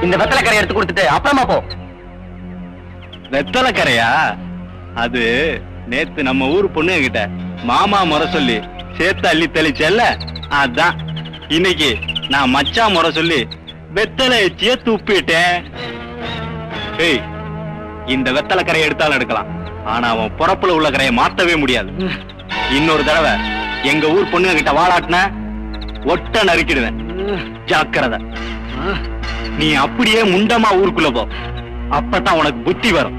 இந்த வெத்தலை கரையை எடுத்து கொடுத்துட்டு அப்புறமா போ. வெத்தலை கரையா? அது நேத்து நம்ம ஊர் பொண்ணு கிட்ட மாமா முறை சொல்லி சேர்த்து அள்ளி தெளிச்சல்ல, அதான் இன்னைக்கு நான் மச்சா முறை சொல்லி வெத்தலை எச்சிய துப்பிட்டேன். ஏய், இந்த வெத்தலை கரையை எடுத்தாலும் எடுக்கலாம், ஆனா அவன் பொறப்புல உள்ள கரையை மாத்தவே முடியாது. இன்னொரு தடவை எங்க ஊர் பொண்ணுங்க கிட்ட வாழாட்டின ஒட்ட நறுக்கிடுவேன், ஜாக்கிரதை. நீ அப்படியே முண்டமா ஊருக்குள்ள போ, அப்பதான் உனக்கு புத்தி வரும்.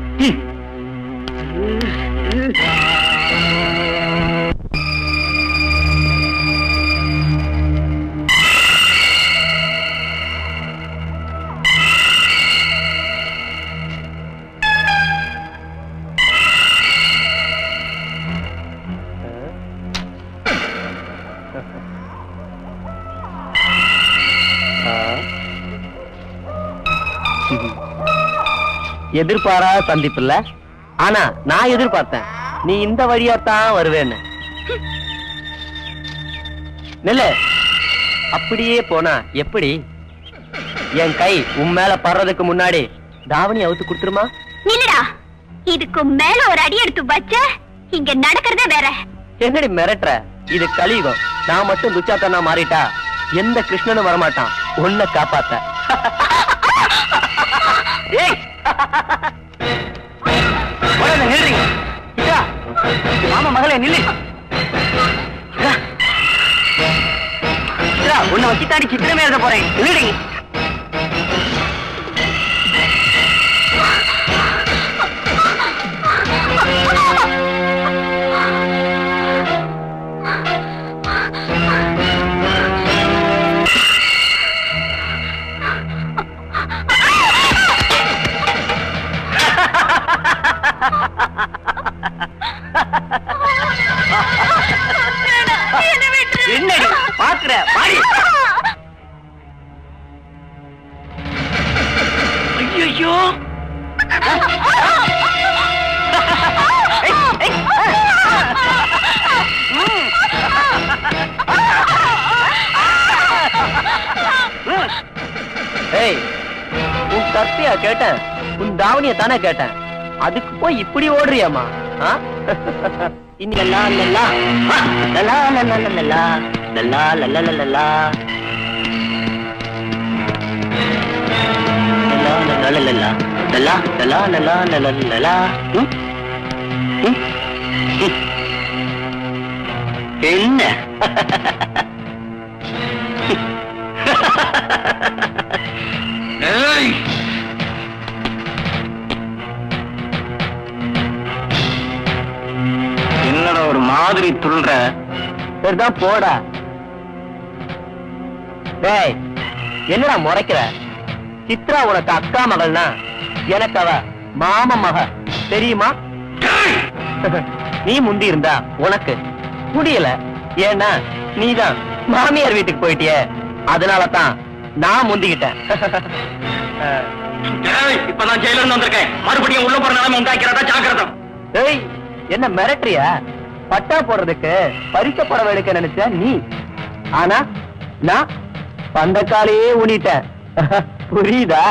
எதிர்பாரா சந்திப்பு இல்ல, ஆனா நான் எதிர்பார்த்தேன் நீ இந்த வழியாத்தான் வருவேன்னு. நெல்லு, அப்படியே போனா எப்படி? என் கை உன் மேல படுறதுக்கு முன்னாடி தாவணி அவுத்து கொடுத்துருமா? இல்லடா, இதுக்கு மேல ஒரு அடி எடுத்து வச்ச இங்க நடக்கிறதே வேற. என்னடி மிரட்டுற? இது கலியுகம். நான் மட்டும் துச்சாத்தனா மாறிட்டா எந்த கிருஷ்ணனும் வரமாட்டான் உன்னை காப்பாத்த. ஆமா மகளே, நில்லு. உன்னை வச்சுத்தாடி சித்திரமே எழுத போறேன். நில்லுடி. என்னடி பாக்குற? பாடி. ஐயோ, உன் கத்தியா கேட்டேன், உன் தாவணிய தானே கேட்டேன், அதுக்கு போய் இப்படி ஓடுறியாமா? என்ன என்னடா ஒரு மாதிரி துள்ற? சரிதான் போடா. டேய், என்னடா முறைக்கிற? சித்ரா உனக்கு அக்கா மகள்னா எனக்கு அவ மாம மக, தெரியுமா? நீ முந்தி இருந்தா உனக்கு முடியல, ஏன்னா நீதான் மாமியார் வீட்டுக்கு போயிட்டிய, அதனாலதான் நான் முந்திக்கிட்டேன். இப்ப நான் ஜெயில இருந்து வந்திருக்கேன், மறுபடியும் உள்ள போற நிலைமை உண்டாக்கிறதா ஜாக்கிரதை. ஏய், என்ன மிரட்டுறியா? பட்டா போடுறதுக்கு பரிச புடவை எடுக்க நினைச்ச நீ, ஆனா நான் பந்தக்காலையே ஊனிட்டேன். புரியுதா?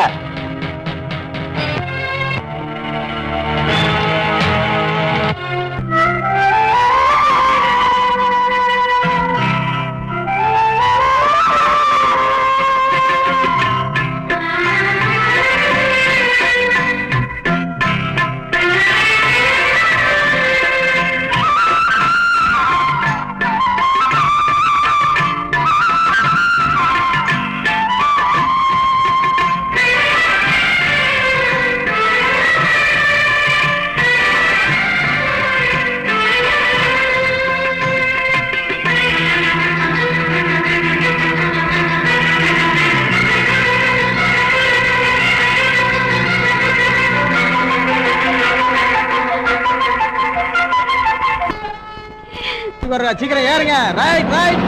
சீக்கிரம் ஏறுங்க. Right right.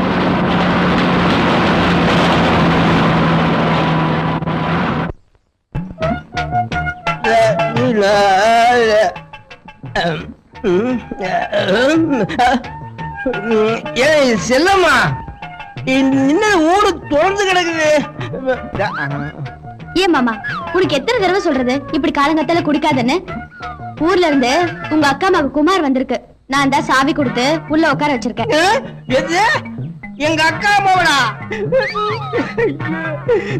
செல்லம்மா, இன்னும் ஊரு தொடர்ந்து கிடக்குது. ஏன் மாமா, உனக்கு எத்தனை தடவை சொல்றது இப்படி காலங்கத்தால குடிக்காதன்னு? ஊர்ல இருந்து உங்க அக்கா மக குமார் வந்திருக்கு. நான் தான் சாவி கொடுத்து உள்ள உட்கார வச்சிருக்கேன். எது? எங்க அக்கா அம்மாவடா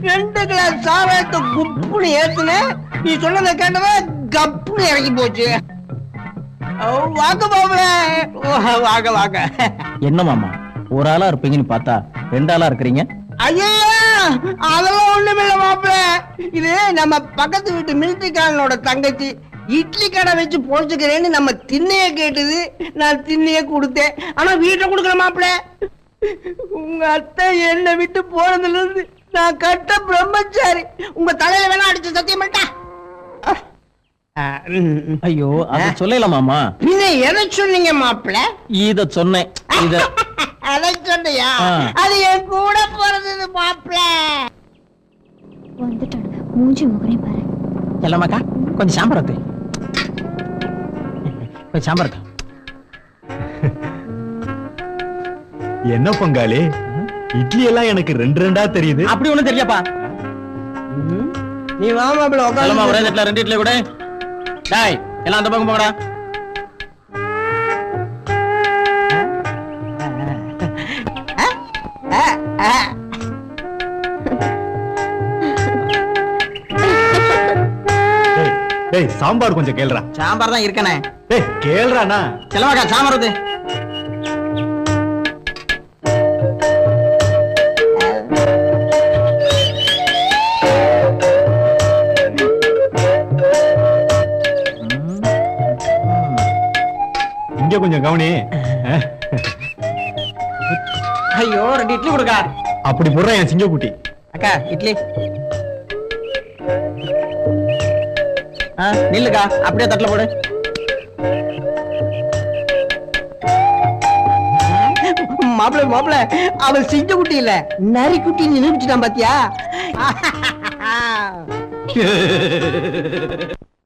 2 கிளாஸ் சாராயத்தை குப்புன்னு ஏத்துன, நீ சொன்னதை கேட்டவ கப்புன்னு இறங்கி போச்சு. வாங்க மாப்பிள, வாங்க வாங்க. என்ன மாமா, ஒரு ஆளா இருப்பீங்கன்னு பார்த்தா 2 ஆளா இருக்கிறீங்க. ஐயா, அதெல்லாம் ஒண்ணுமில்ல மாப்பிள. இது நம்ம பக்கத்து வீட்டு மிலிட்டரிக்காரனோட தங்கச்சி இட்லி கடை வச்சு பொழைச்சுக்கிறேன்னு நம்ம திண்ணைய கேட்டது. நான் திண்ணைய கொடுத்தேன், ஆனா வீட்டை கொடுக்கல மாப்பிள. உங்க அத்தை என்ன விட்டு போனதுல இருந்து நான் கட்ட பிரம்மச்சாரி. உங்க தலையில வேணா அடிச்சு சத்தியம் பண்ணிட்டா. ஐயோ, அத சொல்லல மாமா. பின்ன எதை சொன்னீங்க மாப்பிள? இத சொன்னேன். இத அதை சொன்னியா? அது என் கூட பிறந்தது மாப்பிள. வந்துட்டாங்க, மூஞ்சி முகரே பாரு. செல்லமாக்கா, கொஞ்சம் சாம்பார் ஊத்து. கொஞ்சம் சாம்பார். என்ன பங்காளி, இட்லி எல்லாம் எனக்கு 2 தெரியுது. அப்படி ஒண்ணும் தெரியப்பா. நீ வா மாப்பிள, செல்லமா ஒரே உட்காந்து. தட்டுல 2 இட்லி கூட. டேய், எல்லாம் அந்த பக்கம் போங்கடா. டேய், சாம்பார் கொஞ்சம் கேளுடா. சாம்பார் தான் இருக்கனே. டேய், கேளுடானா. செல்லமாக்கா, சாம்பார் ஊத்து. இங்க கொஞ்சம் கவனி. ஐயோ, 2 இட்லி கொடுக்கா. அப்படி போடுற என் சிங்கக்குட்டி. அக்கா, இட்லி. நில்லுக்கா, அப்படியே தட்டுல போடு. மாப்பிள மாப்பிள, அவள் சிங்க குட்டி இல்ல, நரி குட்டி நிரூபிச்சுட்டான் பாத்தியா?